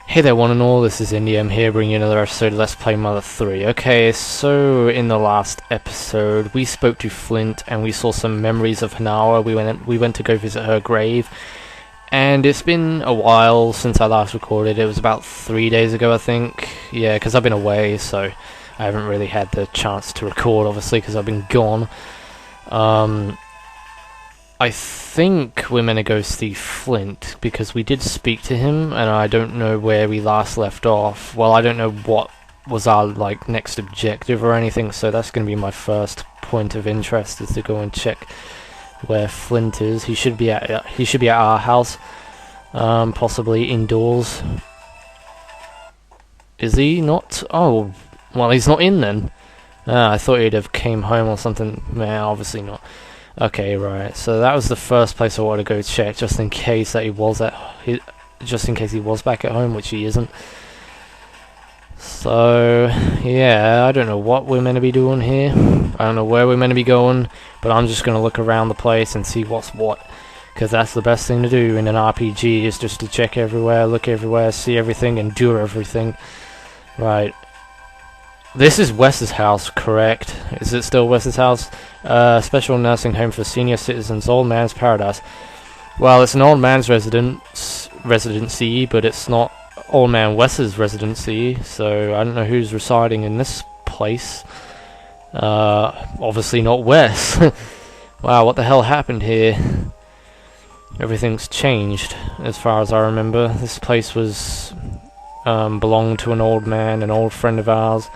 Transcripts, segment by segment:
Hey there one and all, this is Indy. I'm here bringing you another episode of Let's Play Mother 3. Okay, so in the last episode we spoke to Flint and we saw some memories of Hanawa. We went to go visit her grave, and it's been a while since I last recorded. It was about 3 days ago, I think. Yeah, because I've been away, so I haven't really had the chance to record, obviously, because I've been gone. I think we're meant to go see Flint, because we did speak to him, and I don't know where we last left off. Well, I don't know what was our, next objective or anything, so that's going to be my first point of interest, is to go and check where Flint is. He should be at our house, possibly indoors. Is he not? Oh, well, he's not in then. I thought he'd have came home or something. Man, obviously not. Okay, right. So that was the first place I wanted to go check, just in case that he was back at home, which he isn't. So yeah, I don't know what we're meant to be doing here. I don't know where we're meant to be going, but I'm just gonna look around the place and see what's what, because that's the best thing to do in an RPG, is just to check everywhere, look everywhere, see everything, and do everything. Right. This is Wes's house, correct? Is it still Wes's house? Special nursing home for senior citizens, old man's paradise. Well, it's an old man's residency, but it's not old man Wes's residency, so I don't know who's residing in this place. Obviously not Wes. Wow, what the hell happened here? Everything's changed, as far as I remember. This place was belonged to an old man, an old friend of ours.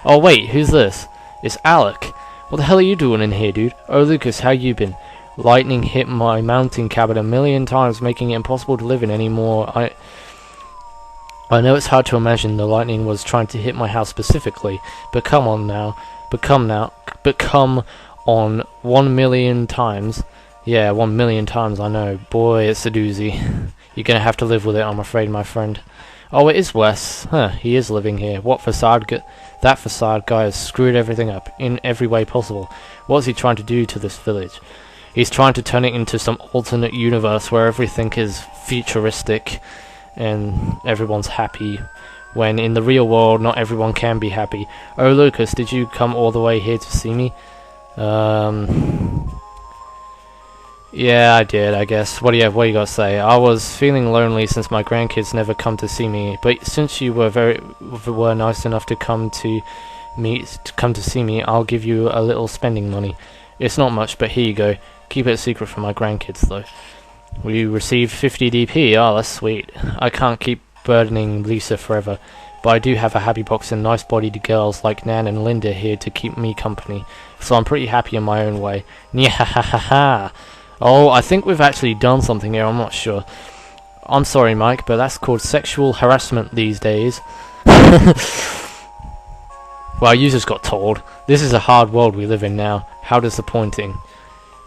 Oh wait, who's this? It's Alec. What the hell are you doing in here, dude? Oh Lucas, how you been? Lightning hit my mountain cabin 1,000,000 times, making it impossible to live in anymore. I know it's hard to imagine the lightning was trying to hit my house specifically, but come on 1,000,000 times. Yeah, 1,000,000 times, I know. Boy, it's a doozy. You're gonna have to live with it, I'm afraid, my friend. Oh, it is Wes. Huh, he is living here. What facade? That facade guy has screwed everything up in every way possible. What is he trying to do to this village? He's trying to turn it into some alternate universe where everything is futuristic and everyone's happy, when in the real world not everyone can be happy. Oh Lucas, did you come all the way here to see me? Yeah, I did, I guess. What do you got to say? I was feeling lonely since my grandkids never come to see me, but since you were nice enough to come to see me, I'll give you a little spending money. It's not much, but here you go. Keep it a secret from my grandkids, though. We received 50 DP. Oh, that's sweet. I can't keep burdening Lisa forever, but I do have a happy box and nice-bodied girls like Nan and Linda here to keep me company, so I'm pretty happy in my own way. Nyah-ha-ha-ha! Oh, I think we've actually done something here, I'm not sure. I'm sorry, Mike, but that's called sexual harassment these days. Well, you just got told. This is a hard world we live in now. How disappointing.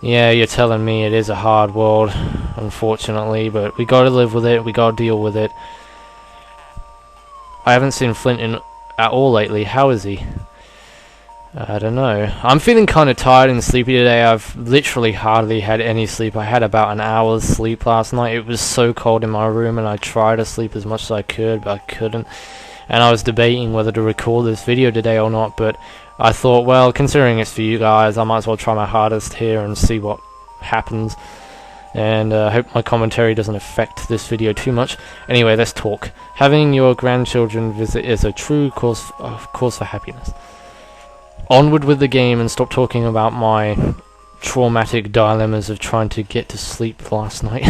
Yeah, you're telling me it is a hard world, unfortunately, but we gotta live with it, we gotta deal with it. I haven't seen Flint at all lately. How is he? I don't know. I'm feeling kind of tired and sleepy today. I've literally hardly had any sleep. I had about an hour's sleep last night. It was so cold in my room, and I tried to sleep as much as I could, but I couldn't. And I was debating whether to record this video today or not, but I thought, well, considering it's for you guys, I might as well try my hardest here and see what happens. And I hope my commentary doesn't affect this video too much. Anyway, let's talk. Having your grandchildren visit is a true cause for happiness. Onward with the game and stop talking about my traumatic dilemmas of trying to get to sleep last night.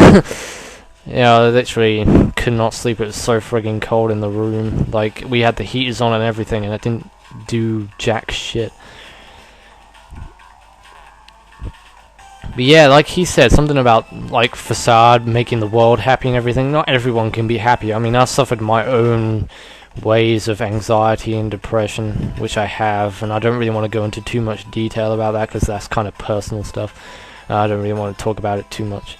Yeah, I literally could not sleep. It was so friggin' cold in the room. Like, we had the heaters on and everything, and it didn't do jack shit. But yeah, like he said, something about, like, facade, making the world happy and everything. Not everyone can be happy. I mean, I suffered my own ways of anxiety and depression, which I have, and I don't really want to go into too much detail about that, because that's kind of personal stuff. I don't really want to talk about it too much.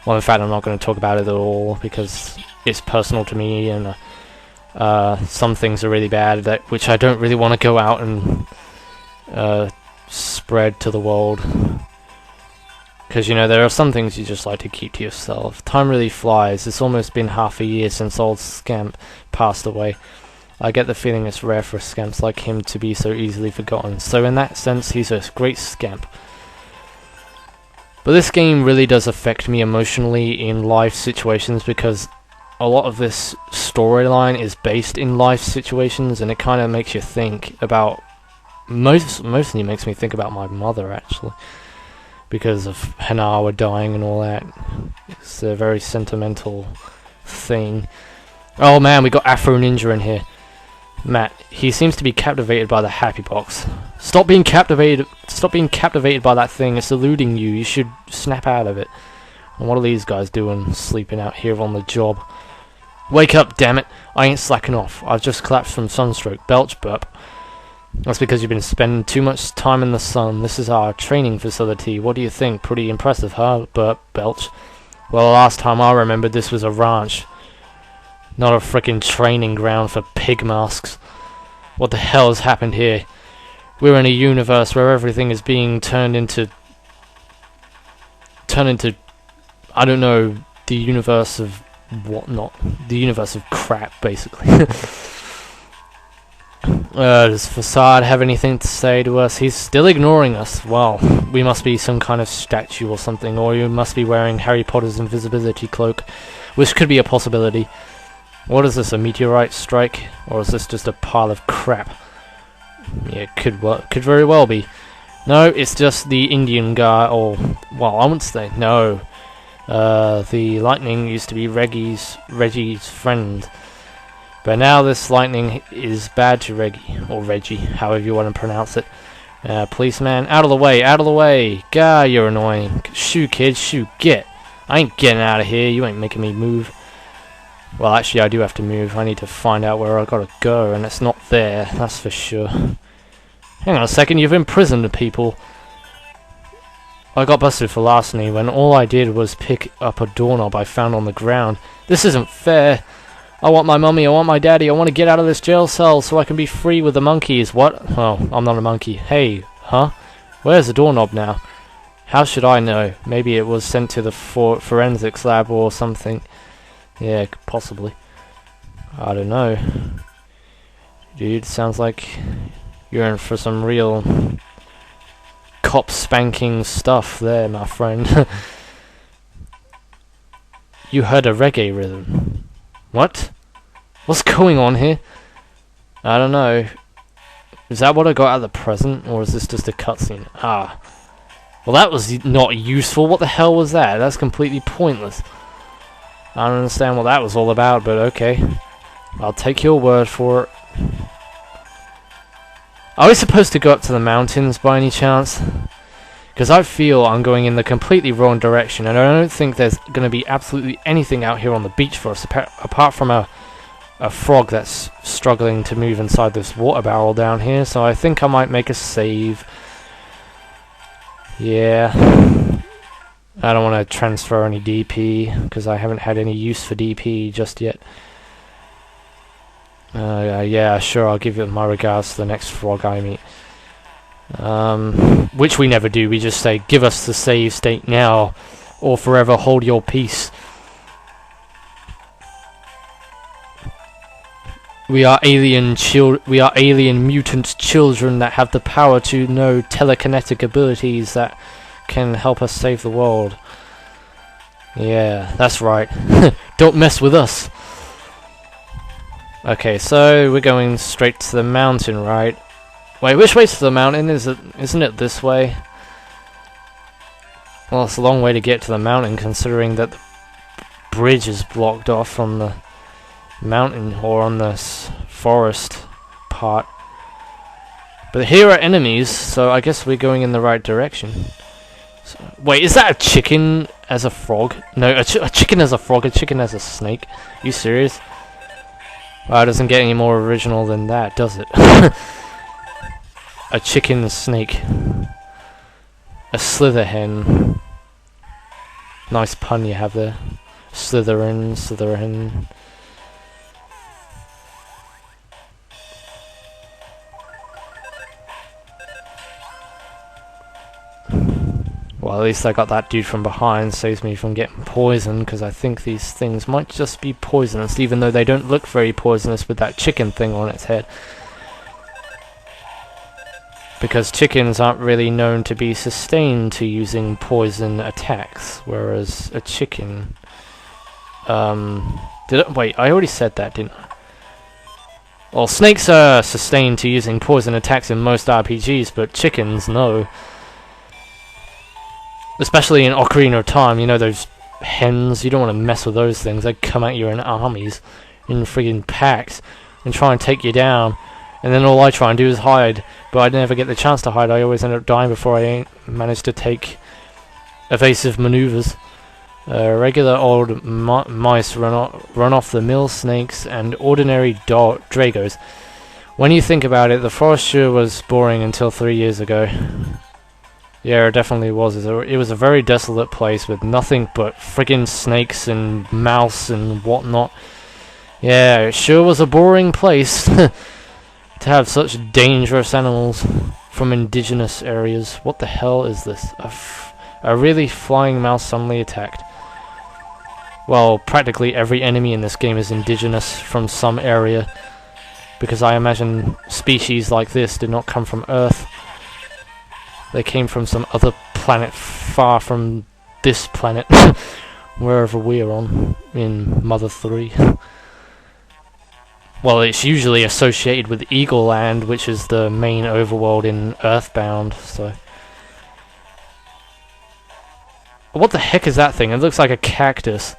Well, in fact, I'm not going to talk about it at all, because it's personal to me, and some things are really bad, which I don't really want to go out and spread to the world. Because, you know, there are some things you just like to keep to yourself. Time really flies. It's almost been half a year since old Scamp passed away. I get the feeling it's rare for scamps like him to be so easily forgotten. So in that sense, he's a great scamp. But this game really does affect me emotionally in life situations, because a lot of this storyline is based in life situations, and it kind of makes you think about... Mostly makes me think about my mother, actually. Because of Hanawa dying and all that. It's a very sentimental thing. Oh man, we got Afro Ninja in here. Matt, he seems to be captivated by the happy box. Stop being captivated by that thing. It's eluding you. You should snap out of it. And what are these guys doing, sleeping out here on the job? Wake up, damn it. I ain't slacking off. I've just collapsed from sunstroke. Belch burp. That's because you've been spending too much time in the sun. This is our training facility. What do you think? Pretty impressive, huh? Burp, belch. Well, the last time I remembered, this was a ranch. Not a frickin' training ground for pig masks. What the hell has happened here? We're in a universe where everything is being turned into... I don't know, the universe of whatnot. The universe of crap, basically. Does Facade have anything to say to us? He's still ignoring us. Well, we must be some kind of statue or something, or you must be wearing Harry Potter's invisibility cloak, which could be a possibility. What is this, a meteorite strike? Or is this just a pile of crap? Yeah, could very well be. No, it's just the Indian guy, or... Well, I wouldn't say... No. The lightning used to be Reggie's friend. But now this lightning is bad to Reggie, or Reggie, however you want to pronounce it. Policeman, out of the way, out of the way! Gah, you're annoying. Shoot, kid, shoot, get! I ain't getting out of here, you ain't making me move. Well, actually, I do have to move. I need to find out where I gotta go, and it's not there, that's for sure. Hang on a second, you've imprisoned people. I got busted for larceny when all I did was pick up a doorknob I found on the ground. This isn't fair. I want my mummy, I want my daddy, I want to get out of this jail cell so I can be free with the monkeys. What? Oh, I'm not a monkey. Hey, huh? Where's the doorknob now? How should I know? Maybe it was sent to the forensics lab or something. Yeah, possibly. I don't know. Dude, sounds like you're in for some real cop spanking stuff there, my friend. You heard a reggae rhythm. What? What's going on here? I don't know. Is that what I got out of the present, or is this just a cutscene? Ah. Well, that was not useful. What the hell was that? That's completely pointless. I don't understand what that was all about, but okay. I'll take your word for it. Are we supposed to go up to the mountains by any chance? Because I feel I'm going in the completely wrong direction, and I don't think there's going to be absolutely anything out here on the beach for us, apart from a frog that's struggling to move inside this water barrel down here, so I think I might make a save. Yeah. I don't want to transfer any DP, because I haven't had any use for DP just yet. Yeah, sure, I'll give you my regards to the next frog I meet. Which we never do, we just say, give us the save state now, or forever hold your peace. We are alien mutant children that have the power to know telekinetic abilities that can help us save the world. Yeah, that's right. Don't mess with us. Okay, so we're going straight to the mountain, right? Wait, which way's to the mountain? Isn't it this way? Well, it's a long way to get to the mountain, considering that the bridge is blocked off on the mountain, or on the forest part. But here are enemies, so I guess we're going in the right direction. So, wait, is that a chicken as a frog? No, a chicken as a frog, a chicken as a snake. Are you serious? Well, it doesn't get any more original than that, does it? A chicken snake. A slither hen. Nice pun you have there. Slytherin, Slytherin. Well, at least I got that dude from behind, saves me from getting poisoned, because I think these things might just be poisonous, even though they don't look very poisonous with that chicken thing on its head. Because chickens aren't really known to be sustained to using poison attacks, whereas a chicken... wait, I already said that, didn't I? Well, snakes are sustained to using poison attacks in most RPGs, but chickens, no. Especially in Ocarina of Time, you know those hens, you don't want to mess with those things. They come at you in armies, in friggin' packs, and try and take you down. And then all I try and do is hide, but I never get the chance to hide. I always end up dying before I manage to take evasive maneuvers. Regular old mice run off the mill snakes and ordinary dragos. When you think about it, the forest sure was boring until 3 years ago. Yeah, it definitely was. It was a very desolate place with nothing but friggin' snakes and mouse and whatnot. Yeah, it sure was a boring place to have such dangerous animals from indigenous areas. What the hell is this? A really flying mouse suddenly attacked. Well, practically every enemy in this game is indigenous from some area, because I imagine species like this did not come from Earth. They came from some other planet far from this planet, wherever we are on, in Mother 3. Well, it's usually associated with Eagle Land, which is the main overworld in Earthbound, so... What the heck is that thing? It looks like a cactus.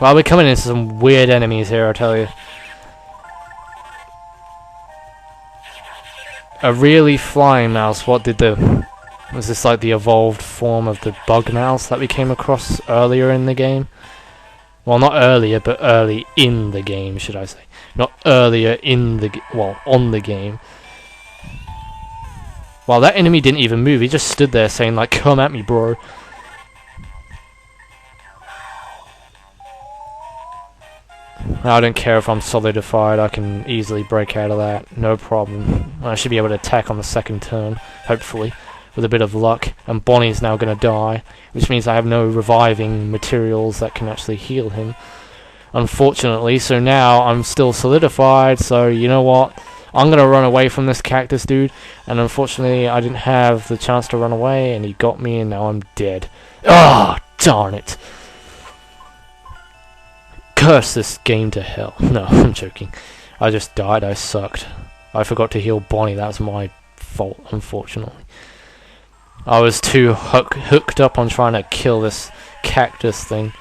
Well, we're coming into some weird enemies here, I tell you. A really flying mouse. Was this like the evolved form of the bug mouse that we came across earlier in the game? Well, not earlier, but early in the game, should I say. Not earlier in the on the game. Well, that enemy didn't even move. He just stood there saying, like, come at me, bro. I don't care if I'm solidified, I can easily break out of that, no problem. I should be able to attack on the second turn, hopefully, with a bit of luck. And Bonnie's now going to die, which means I have no reviving materials that can actually heal him, unfortunately. So now I'm still solidified, so you know what? I'm going to run away from this cactus dude, and unfortunately I didn't have the chance to run away, and he got me, and now I'm dead. Ah, darn it. Curse this game to hell. No, I'm joking. I just died, I sucked. I forgot to heal Bonnie, that was my fault, unfortunately. I was too hooked up on trying to kill this cactus thing.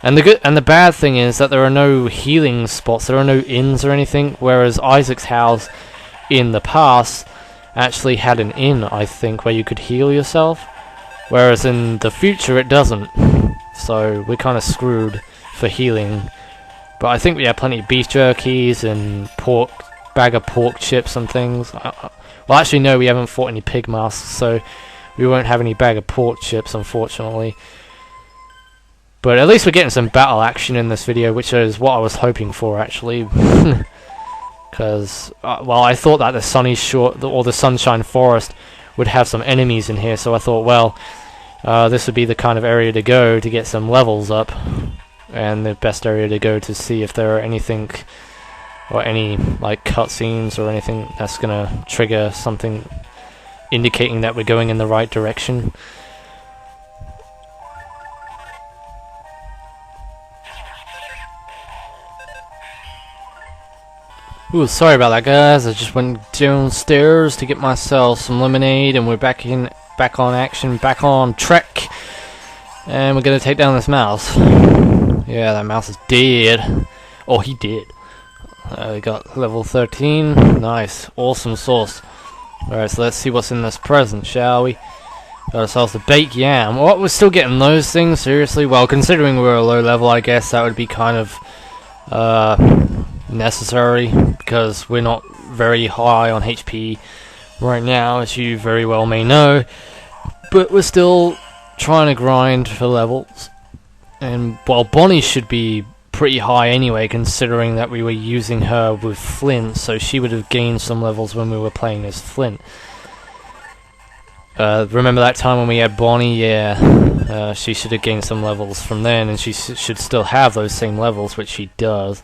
And the bad thing is that there are no healing spots, there are no inns or anything, whereas Isaac's house in the past actually had an inn, I think, where you could heal yourself, whereas in the future it doesn't. So we're kind of screwed for healing. But I think we have plenty of beef jerkies and bag of pork chips and things. Well, actually no, we haven't fought any pig masks, so we won't have any bag of pork chips, unfortunately. But at least we're getting some battle action in this video, which is what I was hoping for, actually. Because, well, I thought that the Sunny Shore, or the Sunshine Forest, would have some enemies in here, so I thought, well, this would be the kind of area to go to get some levels up, and the best area to go to see if there are anything, or any like cutscenes or anything that's gonna trigger something indicating that we're going in the right direction. Ooh, sorry about that, guys. I just went downstairs to get myself some lemonade, and we're back on action, back on track, and we're gonna take down this mouse. Yeah, that mouse is dead. Oh, he did. We got level 13. Nice, awesome sauce. Alright, so let's see what's in this present, shall we? Got ourselves a baked yam. What, we're still getting those things? Seriously? Well, considering we're a low level, I guess that would be kind of necessary, because we're not very high on HP right now, as you very well may know, but we're still trying to grind for levels. And well, Bonnie should be pretty high anyway, considering that we were using her with Flint, so she would have gained some levels when we were playing as Flint. Remember that time when we had Bonnie? Yeah. She should have gained some levels from then, and she should still have those same levels, which she does.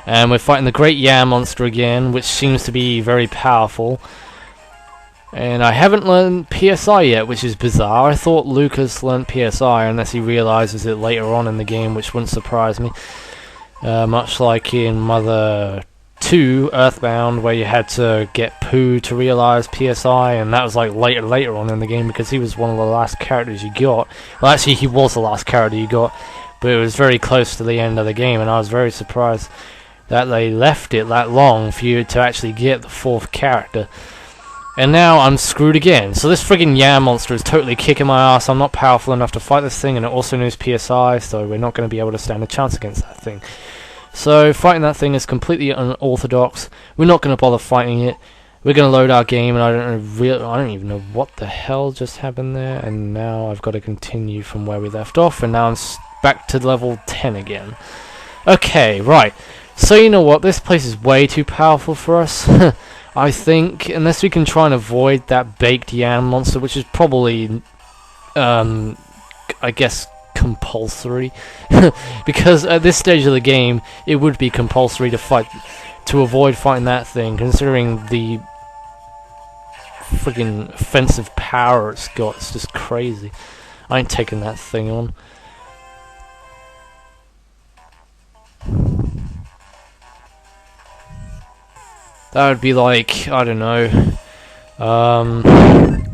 And we're fighting the Great Yam Monster again, which seems to be very powerful. And I haven't learned PSI yet, which is bizarre. I thought Lucas learned PSI, unless he realizes it later on in the game, which wouldn't surprise me. Much like in Mother 2, Earthbound, where you had to get Pooh to realize PSI, and that was like later on in the game, because he was one of the last characters you got. Well, actually, he was the last character you got, but it was very close to the end of the game, and I was very surprised that they left it that long for you to actually get the 4th character. And now I'm screwed again. So this friggin' Yam Monster is totally kicking my ass. I'm not powerful enough to fight this thing, and it also knows PSI, so we're not going to be able to stand a chance against that thing. So fighting that thing is completely unorthodox. We're not going to bother fighting it. We're going to load our game, and I don't even know what the hell just happened there. And now I've got to continue from where we left off, and now I'm back to level 10 again. Okay, right. So you know what? This place is way too powerful for us. I think, unless we can try and avoid that baked yam monster, which is probably, I guess, compulsory. Because at this stage of the game, it would be compulsory to avoid fighting that thing, considering the friggin' offensive power it's got. It's just crazy. I ain't taking that thing on. That would be like, I don't know,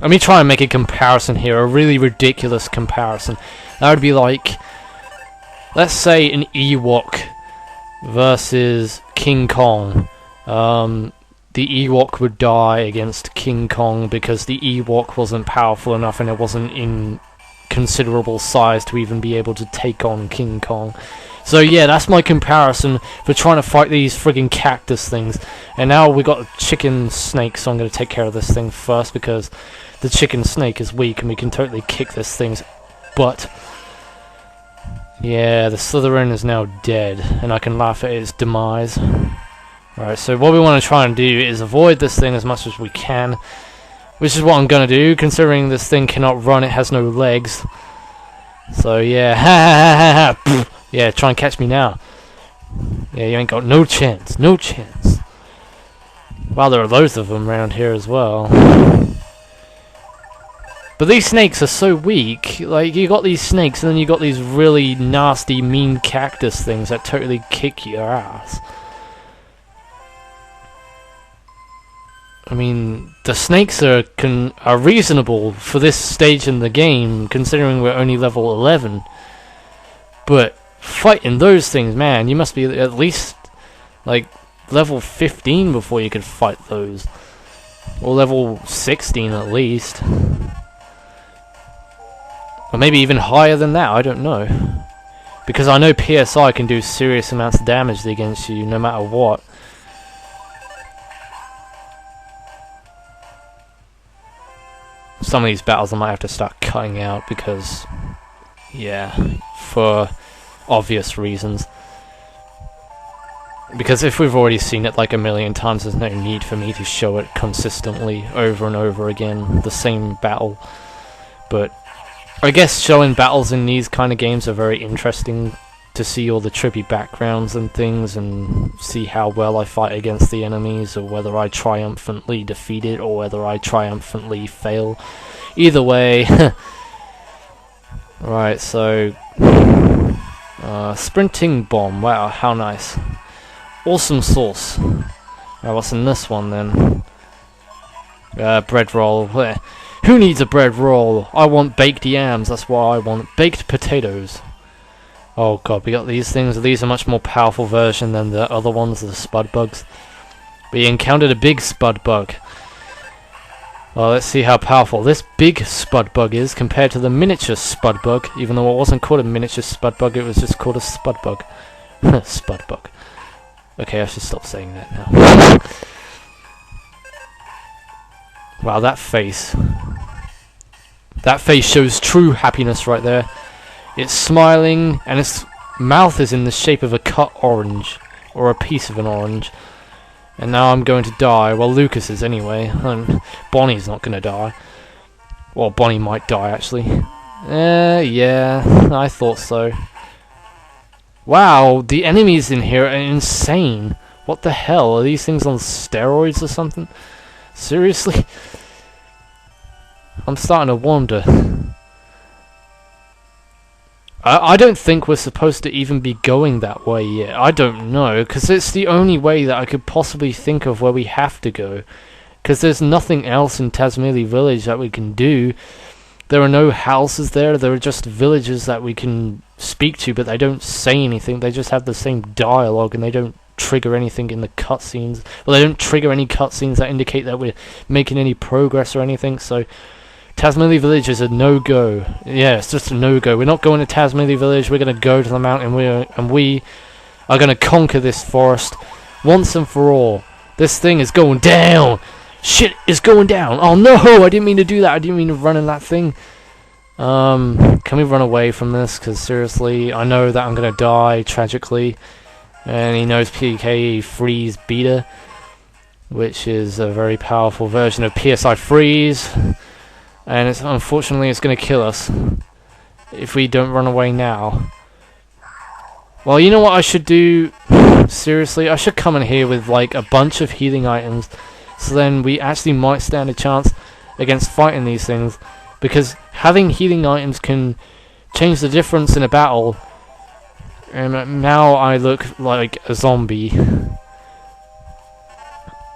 let me try and make a comparison here, a really ridiculous comparison. That would be like, let's say an Ewok versus King Kong. The Ewok would die against King Kong because the Ewok wasn't powerful enough and it wasn't in considerable size to even be able to take on King Kong. So yeah, that's my comparison for trying to fight these friggin' cactus things. And now we got a chicken snake, so I'm going to take care of this thing first, because the chicken snake is weak and we can totally kick this thing's butt. Yeah, the Slytherin is now dead, and I can laugh at its demise. Right, so what we want to try and do is avoid this thing as much as we can, which is what I'm going to do, considering this thing cannot run, it has no legs. So yeah, ha ha ha ha, yeah, try and catch me now. Yeah, you ain't got no chance, no chance. Wow, there are loads of them around here as well. But these snakes are so weak. Like, you got these snakes, and then you got these really nasty, mean cactus things that totally kick your ass. I mean, the snakes are reasonable for this stage in the game, considering we're only level 11. But fighting those things, man, you must be at least like level 15 before you could fight those, or level 16 at least, or maybe even higher than that. I don't know, because I know PSI can do serious amounts of damage against you no matter what. Some of these battles I might have to start cutting out because, yeah, for obvious reasons. Because if we've already seen it like a million times, there's no need for me to show it consistently over and over again, the same battle. But I guess showing battles in these kind of games are very interesting, to see all the trippy backgrounds and things, and see how well I fight against the enemies, or whether I triumphantly defeat it, or whether I triumphantly fail. Either way. Right, so sprinting bomb, wow, how nice. Awesome sauce. Right, what's in this one then? Bread roll. Who needs a bread roll? I want baked yams, that's why I want baked potatoes. Oh god, we got these things. These are much more powerful version than the other ones, the spud bugs. We encountered a big spud bug. Well, let's see how powerful this big spud bug is compared to the miniature spud bug, even though it wasn't called a miniature spud bug, it was just called a spud bug. Spud bug. Okay, I should stop saying that now. Wow, that face. That face shows true happiness right there. It's smiling, and its mouth is in the shape of a cut orange, or a piece of an orange. And now I'm going to die. Well, Lucas is anyway, and Bonnie's not going to die. Well, Bonnie might die, actually. Yeah, I thought so. Wow, the enemies in here are insane. What the hell? Are these things on steroids or something? Seriously? I'm starting to wonder. I don't think we're supposed to even be going that way yet. I don't know, because it's the only way that I could possibly think of where we have to go. Because there's nothing else in Tasmili Village that we can do. There are no houses there, there are just villages that we can speak to, but they don't say anything, they just have the same dialogue, and they don't trigger anything in the cutscenes. Well, they don't trigger any cutscenes that indicate that we're making any progress or anything, so Tasmili Village is a no-go. Yeah, it's just a no-go. We're not going to Tasmili Village, we're going to go to the mountain, and we are going to conquer this forest once and for all. This thing is going down! Shit is going down! Oh no! I didn't mean to do that, I didn't mean to run in that thing. Can we run away from this? Because seriously, I know that I'm going to die tragically. And he knows PKE Freeze Beta, which is a very powerful version of PSI Freeze. And unfortunately it's going to kill us if we don't run away now. Well, you know what I should do? Seriously, I should come in here with like a bunch of healing items, so then we actually might stand a chance against fighting these things, because having healing items can change the difference in a battle. And now I look like a zombie.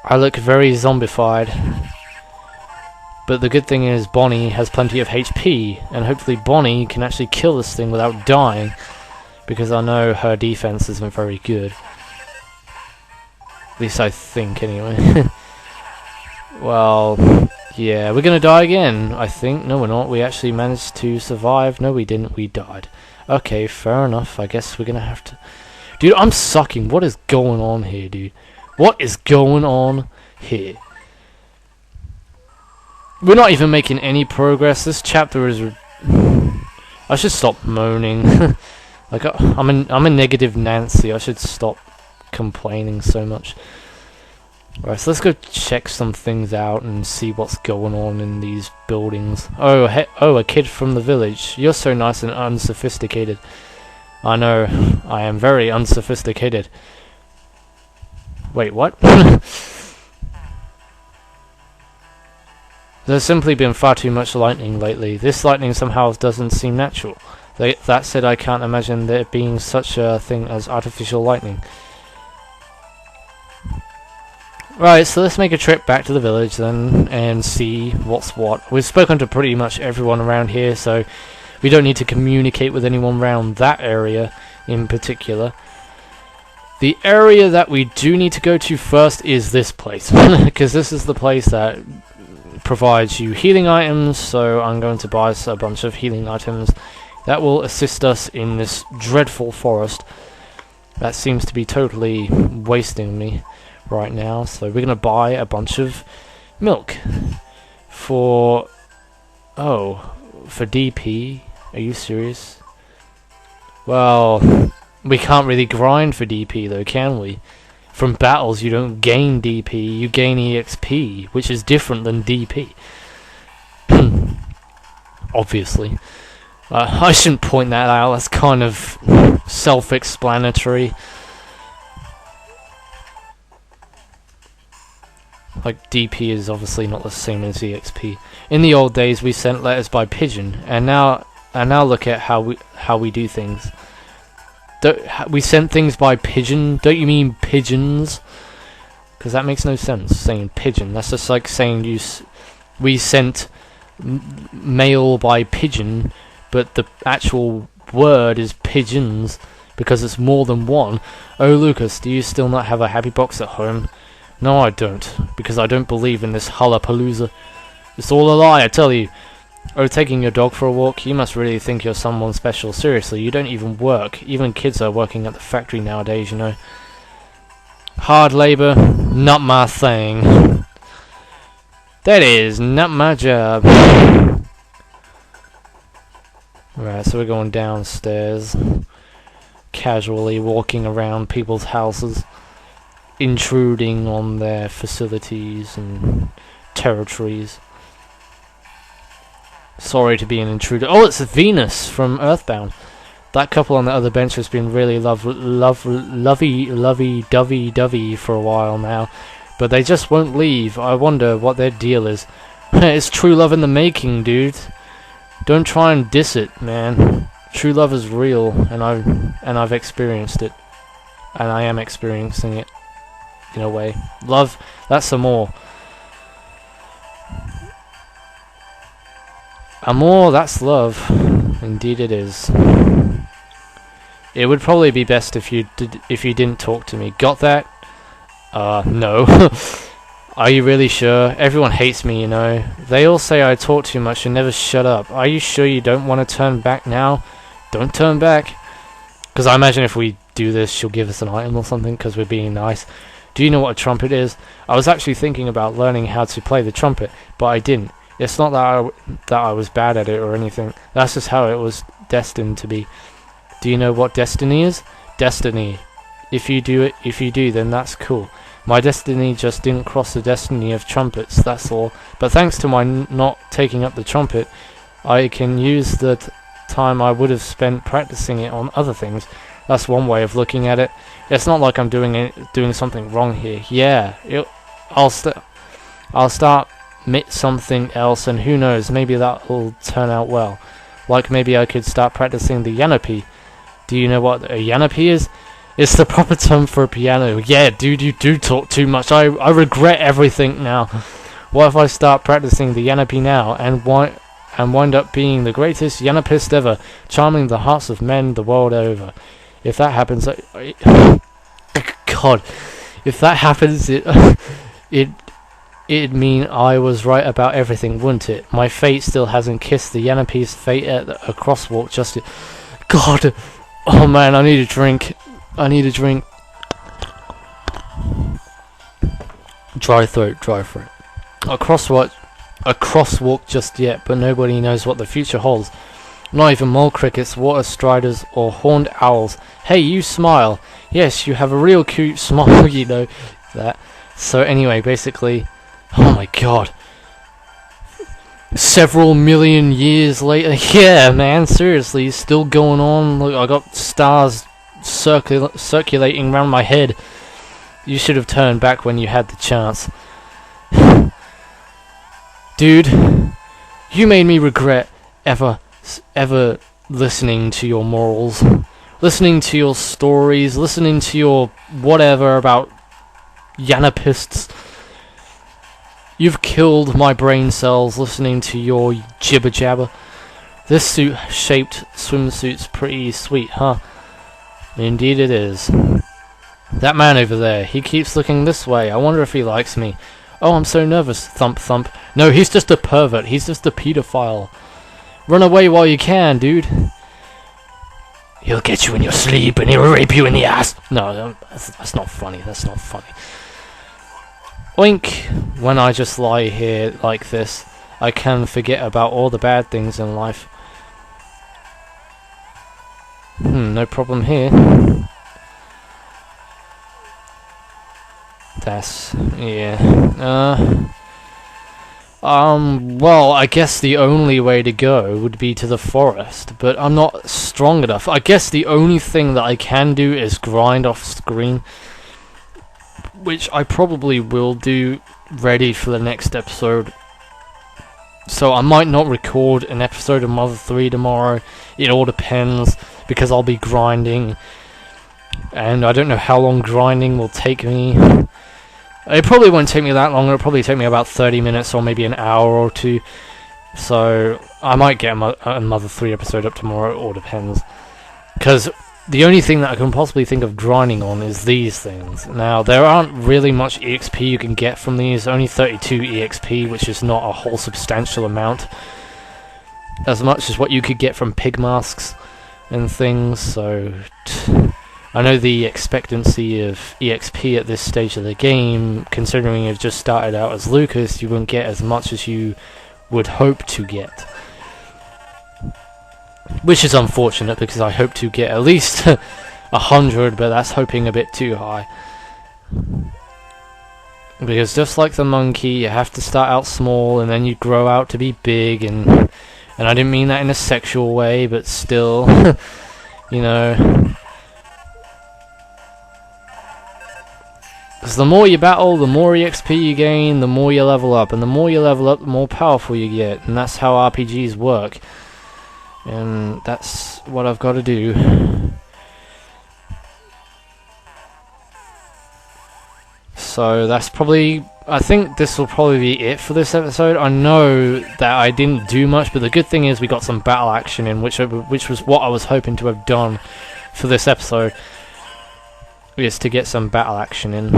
I look very zombified. But the good thing is Bonnie has plenty of HP, and hopefully Bonnie can actually kill this thing without dying, because I know her defense isn't very good. At least I think, anyway. Well, yeah, we're gonna die again, I think. No, we're not. We actually managed to survive. No, we didn't. We died. Okay, fair enough. I guess we're gonna have to... Dude, I'm sucking. What is going on here, dude? What is going on here? We're not even making any progress. This chapter is... I should stop moaning. Like, I'm a negative Nancy. I should stop complaining so much. Right, so let's go check some things out and see what's going on in these buildings. Oh, a kid from the village. You're so nice and unsophisticated. I know, I am very unsophisticated. Wait, what? There's simply been far too much lightning lately. This lightning somehow doesn't seem natural. That said, I can't imagine there being such a thing as artificial lightning. Right, so let's make a trip back to the village then, and see what's what. We've spoken to pretty much everyone around here, so we don't need to communicate with anyone around that area in particular. The area that we do need to go to first is this place, because this is the place that provides you healing items, so I'm going to buy a bunch of healing items that will assist us in this dreadful forest that seems to be totally wasting me right now. So we're going to buy a bunch of milk for... Oh, for DP? Are you serious? Well, we can't really grind for DP though, can we? From battles you don't gain DP, you gain EXP, which is different than DP. Obviously. I shouldn't point that out, that's kind of self-explanatory. Like, DP is obviously not the same as EXP. In the old days we sent letters by pigeon, and now look at how we do things. We sent things by pigeon? Don't you mean pigeons? Because that makes no sense, saying pigeon. That's just like saying we sent mail by pigeon, but the actual word is pigeons, because it's more than one. Oh, Lucas, do you still not have a happy box at home? No, I don't, because I don't believe in this hullapalooza. It's all a lie, I tell you. Oh, taking your dog for a walk? You must really think you're someone special. Seriously, you don't even work. Even kids are working at the factory nowadays, you know. Hard labor, not my thing. That is not my job. Right, so we're going downstairs. Casually walking around people's houses. Intruding on their facilities and territories. Sorry to be an intruder. Oh, it's Venus from Earthbound. That couple on the other bench has been really lovey-dovey for a while now, but they just won't leave. I wonder what their deal is. It's true love in the making, dude. Don't try and diss it, man. True love is real, and I've experienced it, and I am experiencing it in a way. Love, that's amor. Amor, that's love. Indeed, it is. It would probably be best if you didn't talk to me. Got that? No. Are you really sure? Everyone hates me, you know. They all say I talk too much and never shut up. Are you sure you don't want to turn back now? Don't turn back. Because I imagine if we do this, she'll give us an item or something because we're being nice. Do you know what a trumpet is? I was actually thinking about learning how to play the trumpet, but I didn't. It's not that I was bad at it or anything. That's just how it was destined to be. Do you know what destiny is? Destiny. If you do, then that's cool. My destiny just didn't cross the destiny of trumpets, that's all. But thanks to my not taking up the trumpet, I can use the time I would have spent practicing it on other things. That's one way of looking at it. It's not like I'm doing something wrong here. Yeah, I'll start something else, and who knows, maybe that'll turn out well. Like maybe I could start practicing the yanapé. Do you know what a yanapé is? It's the proper term for a piano. Yeah, dude, you do talk too much. I regret everything now. What if I start practicing the yanapé now and wind up being the greatest yanapist ever, charming the hearts of men the world over? If that happens, God, if that happens, it'd mean I was right about everything, wouldn't it? My fate still hasn't kissed the yanapé's fate at a crosswalk just yet. God. Oh man, I need a drink. Dry throat. A crosswalk just yet, but nobody knows what the future holds. Not even mole crickets, water striders, or horned owls. Hey, you smile. Yes, you have a real cute smile, you know that. So anyway, basically, oh my god. Several million years later, yeah, man, seriously, still going on. Look, I got stars circulating around my head. You should have turned back when you had the chance. Dude, you made me regret ever listening to your morals, listening to your stories, listening to your whatever about yanapists. You've killed my brain cells listening to your jibber jabber. This suit-shaped swimsuit's pretty sweet, huh? Indeed it is. That man over there, he keeps looking this way. I wonder if he likes me. Oh, I'm so nervous. Thump, thump. No, he's just a pervert. He's just a pedophile. Run away while you can, dude. He'll get you in your sleep and he'll rape you in the ass. No, that's not funny. That's not funny. Oink! When I just lie here like this, I can forget about all the bad things in life. No problem here. That's... yeah. Well, I guess the only way to go would be to the forest, but I'm not strong enough. I guess the only thing that I can do is grind off screen, which I probably will do ready for the next episode. So I might not record an episode of Mother 3 tomorrow. It all depends, because I'll be grinding, and I don't know how long grinding will take me. It probably won't take me that long. It'll probably take me about 30 minutes or maybe an hour or two. So I might get a Mother 3 episode up tomorrow. It all depends. Because the only thing that I can possibly think of grinding on is these things. Now, there aren't really much EXP you can get from these. Only 32 EXP, which is not a whole substantial amount. As much as what you could get from pig masks and things. So I know the expectancy of EXP at this stage of the game, considering you've just started out as Lucas, you won't get as much as you would hope to get. Which is unfortunate, because I hope to get at least 100, but that's hoping a bit too high. Because just like the monkey, you have to start out small, and then you grow out to be big, and And I didn't mean that in a sexual way, but still, you know. Because the more you battle, the more EXP you gain, the more you level up. And the more you level up, the more powerful you get. And that's how RPGs work. And that's what I've got to do. So that's probably... I think this will probably be it for this episode. I know that I didn't do much, but the good thing is we got some battle action in, which was what I was hoping to have done for this episode. Is to get some battle action in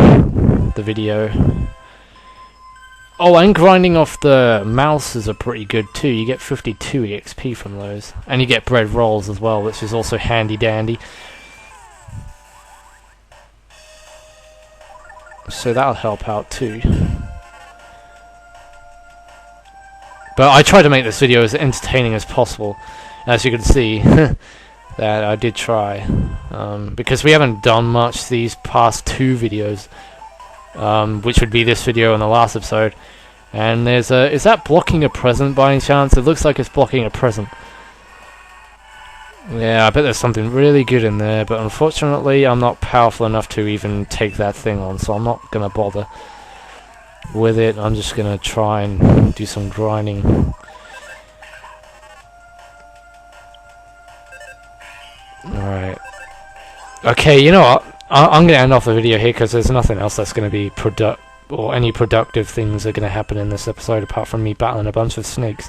the video. Oh, and grinding off the mouses are pretty good too. You get 52 EXP from those. And you get bread rolls as well, which is also handy dandy. So that'll help out too. But I tried to make this video as entertaining as possible. As you can see, that I did try. Because we haven't done much these past 2 videos. Which would be this video and the last episode. And there's a... Is that blocking a present by any chance? It looks like it's blocking a present. Yeah, I bet there's something really good in there, but unfortunately I'm not powerful enough to even take that thing on, so I'm not gonna bother with it. I'm just gonna try and do some grinding. Alright. Okay, you know what? I'm gonna end off the video here because there's nothing else that's gonna be or any productive things are gonna happen in this episode apart from me battling a bunch of snakes.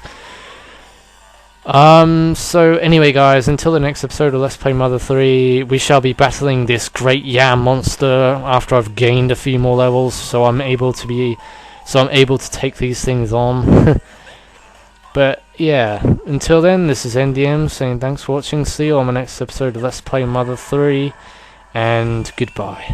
So anyway guys, until the next episode of Let's Play Mother 3, we shall be battling this great yam monster after I've gained a few more levels, so I'm able to take these things on. But yeah, until then, this is NDM saying thanks for watching, see you on the next episode of Let's Play Mother 3, and goodbye.